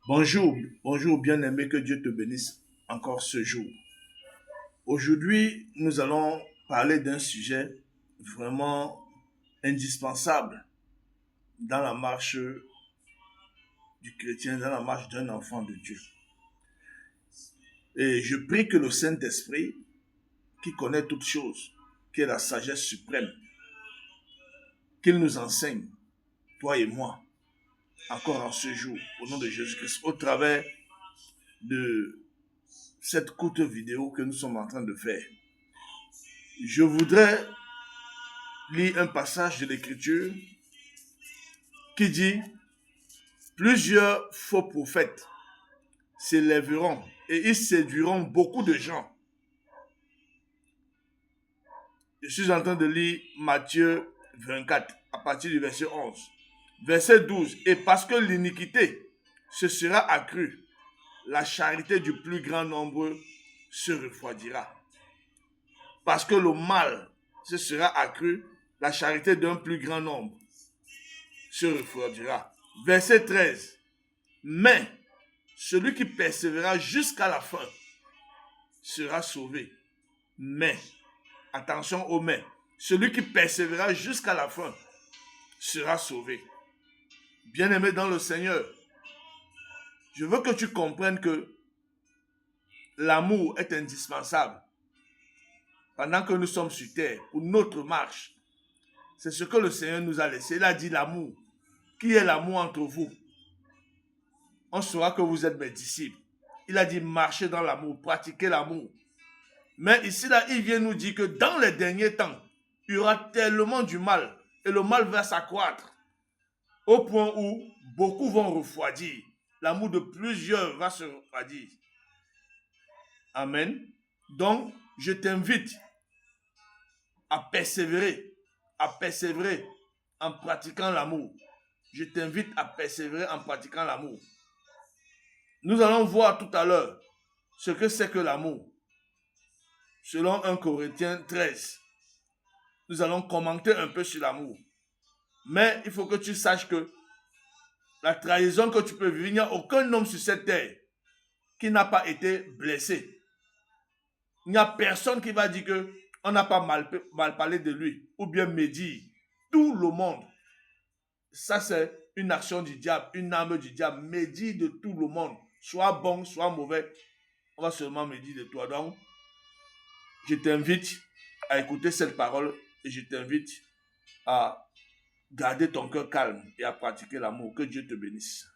Bonjour, bonjour bien-aimé, que Dieu te bénisse encore ce jour. Aujourd'hui, nous allons parler d'un sujet vraiment indispensable dans la marche du chrétien, dans la marche d'un enfant de Dieu. Et je prie que le Saint-Esprit, qui connaît toutes choses, qui est la sagesse suprême, qu'il nous enseigne, toi et moi, encore en ce jour, au nom de Jésus-Christ, au travers de cette courte vidéo que nous sommes en train de faire. Je voudrais lire un passage de l'Écriture qui dit: plusieurs faux prophètes s'élèveront et ils séduiront beaucoup de gens. Je suis en train de lire Matthieu 24 à partir du verset 11. Verset 12. Et parce que l'iniquité se sera accrue, la charité du plus grand nombre se refroidira. Parce que le mal se sera accru, la charité d'un plus grand nombre se refroidira. Verset 13. Mais celui qui persévérera jusqu'à la fin sera sauvé. Mais, attention au mais, celui qui persévérera jusqu'à la fin sera sauvé. Bien-aimé dans le Seigneur, je veux que tu comprennes que l'amour est indispensable pendant que nous sommes sur terre pour notre marche. C'est ce que le Seigneur nous a laissé. Il a dit l'amour. Qui est l'amour entre vous? On saura que vous êtes mes disciples. Il a dit marchez dans l'amour, pratiquez l'amour. Mais ici, là, il vient nous dire que dans les derniers temps, il y aura tellement du mal et le mal va s'accroître au point où beaucoup vont refroidir. L'amour de plusieurs va se refroidir. Amen. Donc, je t'invite à persévérer en pratiquant l'amour. Je t'invite à persévérer en pratiquant l'amour. Nous allons voir tout à l'heure ce que c'est que l'amour. Selon 1 Corinthiens 13, nous allons commenter un peu sur l'amour. Mais il faut que tu saches que la trahison que tu peux vivre, il n'y a aucun homme sur cette terre qui n'a pas été blessé. Il n'y a personne qui va dire qu'on n'a pas mal parlé de lui ou bien médire. Tout le monde, ça c'est une action du diable, une arme du diable, médire de tout le monde. Soit bon, soit mauvais, on va seulement médire de toi. Donc, je t'invite à écouter cette parole et je t'invite à garder ton cœur calme et à pratiquer l'amour. Que Dieu te bénisse.